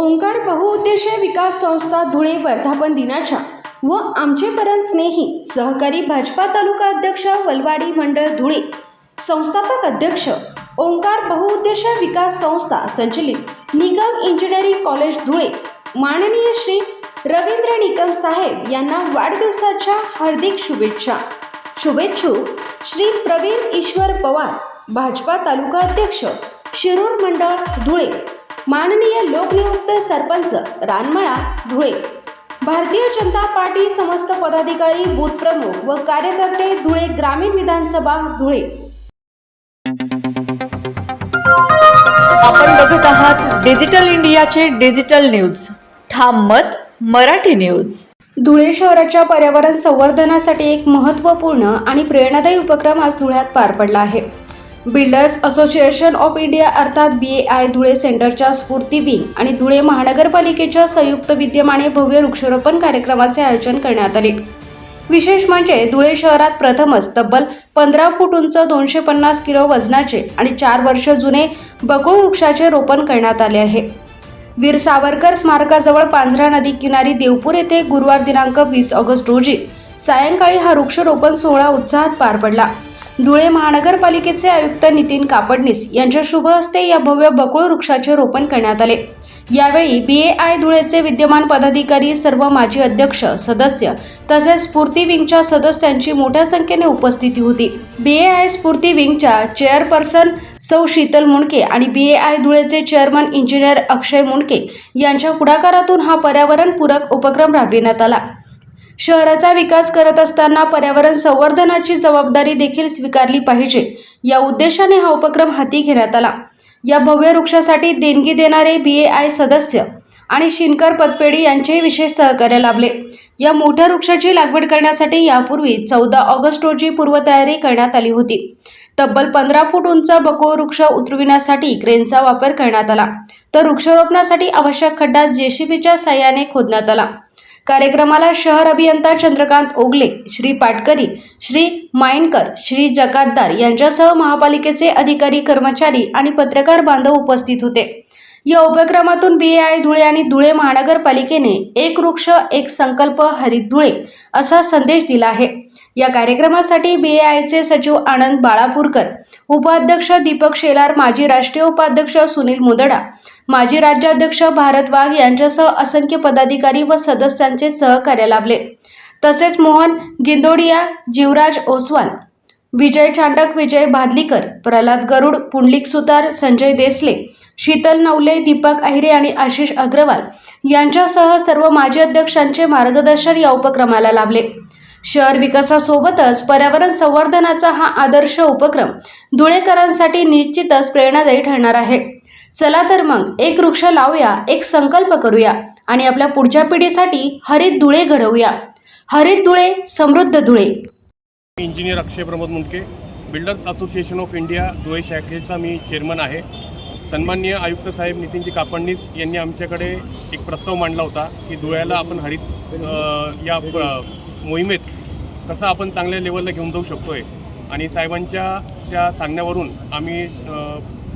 ओंकार बहुउद्देशीय विकास संस्था धुळे वर्धापन दिनाच्या व आमचे परम स्नेही सहकारी भाजपा तालुका अध्यक्ष वलवाडी मंडळ धुळे, संस्थापक अध्यक्ष ओंकार बहुउद्देशीय विकास संस्था संचलित निगम इंजिनिअरिंग कॉलेज धुळे माननीय श्री रवींद्र निकम साहेब यांना वाढदिवसाच्या हार्दिक शुभेच्छा। शुभेच्छुक श्री प्रवीण ईश्वर पवार, भाजपा तालुका अध्यक्ष शिरूर मंडळ धुळे, माननीय लोकनियुक्त सरपंच रानमळा धुळे, भारतीय जनता पार्टी समस्त पदाधिकारी, बूथ प्रमुख व कार्यकर्ते धुळे ग्रामीण विधानसभा धुळे। आपण बघत आहात डिजिटल इंडियाचे डिजिटल न्यूज, ठाम मत मराठी न्यूज। धुळे शहराच्या पर्यावरण संवर्धनासाठी एक महत्त्वपूर्ण आणि प्रेरणादायी उपक्रम आज धुळ्यात पार पडला आहे। बिल्डर्स असोसिएशन ऑफ इंडिया अर्थात BAI धुळे सेंटरच्या स्फूर्ती विंग आणि धुळे महानगरपालिकेच्या संयुक्त विद्यमाने भव्य वृक्षारोपण कार्यक्रमाचे आयोजन करण्यात आले। विशेष म्हणजे धुळे शहरात प्रथमच तब्बल 15 फूट उंच 250 किलो वजनाचे आणि 4 वर्ष जुने बकुळ वृक्षाचे रोपण करण्यात आले आहे। वीर सावरकर स्मारकाजवळ पांझरा नदी किनारी देवपूर येथे गुरुवार दिनांक 20 ऑगस्ट रोजी सायंकाळी हा वृक्षारोपण सोहळा उत्साहात पार पडला। धुळे महानगरपालिकेचे आयुक्त नितीन कापडनीस यांच्या शुभ हस्ते या भव्य बकुळ वृक्षाचे रोपण करण्यात आले। यावेळी BAI धुळेचे विद्यमान पदाधिकारी, सर्व माजी अध्यक्ष, सदस्य तसेच स्फूर्ती विंगच्या सदस्यांची मोठ्या संख्येने उपस्थिती होती। BAI स्फूर्ती विंगच्या चेअरपर्सन सौ शीतल मुंडके आणि BAI धुळेचे चेअरमन इंजिनियर अक्षय मुंडके यांच्या पुढाकारातून हा पर्यावरणपूरक उपक्रम राबविण्यात आला। शहराचा विकास करत असताना पर्यावरण संवर्धनाची जबाबदारी देखील स्वीकारली पाहिजे, या उद्देशाने हा उपक्रम हाती घेण्यात आला। या भव्य वृक्षासाठी देणगी देणारे BAI सदस्य आणि शिनकर पतपेढी यांचेही विशेष सहकार्य लाभले। या मोठ्या वृक्षाची लागवड करण्यासाठी यापूर्वी 14 ऑगस्ट रोजी पूर्वतयारी करण्यात आली होती। तब्बल 15 फूट उंच बकुळ वृक्ष उतरविण्यासाठी क्रेनचा वापर करण्यात आला, तर वृक्षारोपणासाठी आवश्यक खड्डा JCBच्या साहाय्याने खोदण्यात आला। कार्यक्रमाला शहर अभियंता चंद्रकांत ओगले, श्री पाटकरी, श्री माइंडकर, श्री जकातदार यांच्यासह महापालिकेचे अधिकारी, कर्मचारी आणि पत्रकार बांधव उपस्थित होते। या उपक्रमातून BAI धुळे आणि धुळे महानगरपालिकेने एक वृक्ष एक संकल्प हरित धुळे असा संदेश दिला आहे। या कार्यक्रमासाठी BAIचे सचिव आनंद बाळापूरकर, उपाध्यक्ष दीपक शेलार, माजी राष्ट्रीय उपाध्यक्ष सुनील मुदडा, माजी राज्याध्यक्ष भारत वाघ यांच्यासह असंख्य पदाधिकारी व सदस्यांचे सहकार्य लाभले। तसेच मोहन गिंदोडिया, जीवराज ओसवाल, विजय चांडक, विजय भादलीकर, प्रल्हाद गरुड, पुंडलिक सुतार, संजय देसले, शीतल नवले, दीपक अहिरे आणि आशिष अग्रवाल यांच्यासह सर्व माजी अध्यक्षांचे मार्गदर्शन या उपक्रमाला लाभले। शहर विकासासोबतच पर्यावरण संवर्धनाचा हा आदर्श उपक्रम धुळेकरांसाठी निश्चितच प्रेरणादायी ठरणार आहे। चला तर मग एक वृक्ष लावूया, एक संकल्प करूया आणि आपल्या पुढच्या पिढीसाठी हरित धुळे घडवूया। हरित धुळे, समृद्ध Dhule. Engineer Akshay Pramod Mundke, builders association of India Dhule शाखेचा मी चेअरमन आहे। सन्माननीय आयुक्त साहेब नितीनजी कापडनीस यांनी आमच्याकडे एक प्रस्ताव मांडला होता की धुळ्याला आपण हरित या मोहिमेत कसं आपण चांगल्या लेवलला घेऊन जाऊ शकतो आहे। आणि साहेबांच्या त्या सांगण्यावरून आम्ही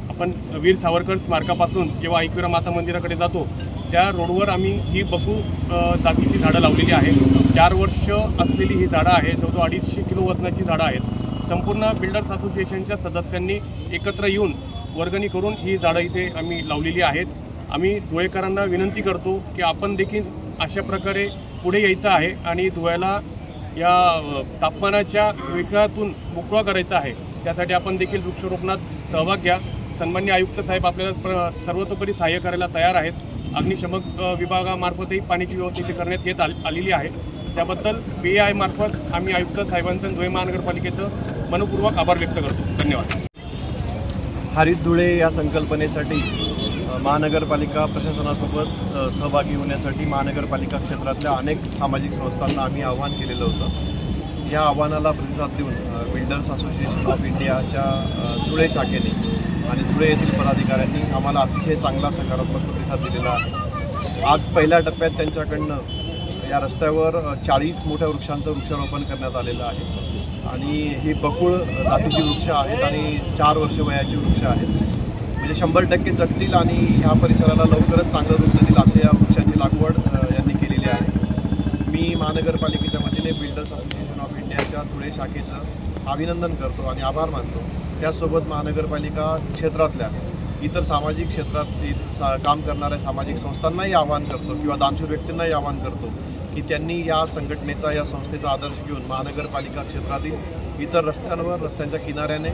आपण वीर सावरकर स्मारकापासून जेव्हा ऐकवीरा माता मंदिराकडे जातो त्या रोडवर आम्ही ही बकुळ जातीची झाडं लावलेली आहे। 4 वर्ष असलेली ही झाडं आहेत, जवळजवळ 250 किलो वजनाची झाडं आहेत। संपूर्ण बिल्डर्स असोसिएशनच्या सदस्यांनी एकत्र येऊन वर्गणी करून ही झाडं इथे आम्ही लावलेली आहेत। आम्ही धुळेकरांना विनंती करतो की आपण देखील अशा प्रकारे पुढे यायचं आहे आणि धुळ्याला या तापमानाच्या विकारातून मोकळा करायचा आहे। त्यासाठी आपण देखील वृक्षारोपणात सहभाग घ्या। सन्माननीय आयुक्त साहेब आपल्याला सर्वतोपरी सहाय्य करायला तयार आहेत। अग्निशमक विभागामार्फतही पाण्याची व्यवस्था इथे करण्यात येत आलेली आहे। त्याबद्दल BAI मार्फत आम्ही आयुक्त साहेबांचं धुळे महानगरपालिकेचं मनपूर्वक आभार व्यक्त करतो। धन्यवाद। हरित धुळे या संकल्पनेसाठी महानगरपालिका प्रशासनासोबत सहभागी होण्यासाठी महानगरपालिका क्षेत्रातल्या अनेक सामाजिक संस्थांना आम्ही आवाहन केलेलं होतं। या आव्हानाला प्रतिसाद देऊन बिल्डर्स असोसिएशन ऑफ इंडियाच्या धुळे शाखेने आणि धुळे येथील पदाधिकाऱ्यांनी आम्हाला अतिशय चांगला सकारात्मक प्रतिसाद दिलेला आहे। आज पहिल्या टप्प्यात त्यांच्याकडनं या रस्त्यावर 40 मोठ्या वृक्षांचं वृक्षारोपण करण्यात आलेलं आहे आणि ही बकुळ जातीची वृक्ष आहेत आणि 4 वर्ष वयाची वृक्ष आहेत, म्हणजे 100% जगतील आणि ह्या परिसराला लवकरच चांगलं रूप देतील महानगरपालिकेच्या वतीने बिल्डर्स असोसिएशन ऑफ इंडियाच्या धुळे शाखेचं अभिनंदन करतो आणि आभार मानतो. त्याचसोबत महानगरपालिका क्षेत्रातल्या इतर सामाजिक क्षेत्रात काम करणाऱ्या सामाजिक संस्थांनाही आवाहन करतो किंवा दानशूर व्यक्तींनाही आवाहन करतो की त्यांनी या संघटनेचा, या संस्थेचा आदर्श घेऊन महानगरपालिका क्षेत्रातील इतर रस्त्यांवर, रस्त्यांच्या किनाऱ्याने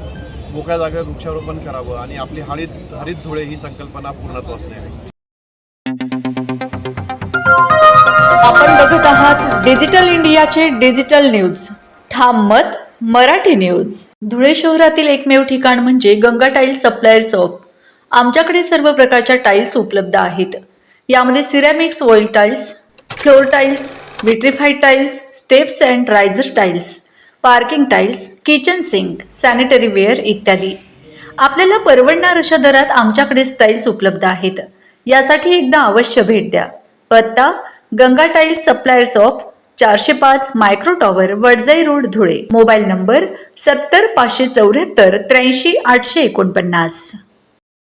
मोकळ्या जागेवर वृक्षारोपण करावं आणि आपली हरित धुळे ही संकल्पना पूर्णत्वास न्यावी. आपण बघत आहात डिजिटल इंडियाचे डिजिटल न्यूज. ठाम मत मराठी न्यूज. धुळे शहरातील एकमेव ठिकाण म्हणजे गंगा टाईल्स सप्लायर्स ऑफ. आमच्याकडे सर्व प्रकारच्या टाईल्स उपलब्ध आहेत. यामध्ये ceramics, wall tiles, floor tiles, vitrified tiles, steps and riser tiles, parking tiles, kitchen sink, sanitary ware इत्यादी. आपल्याला परवडणार अशा दरात आमच्याकडे टाईल्स उपलब्ध आहेत. यासाठी एकदा अवश्य भेट द्या. पत्ता Ganga tiles suppliers of, 405 micro tower, Wadjai road, Dhule. Mobile number 70 574 83 849.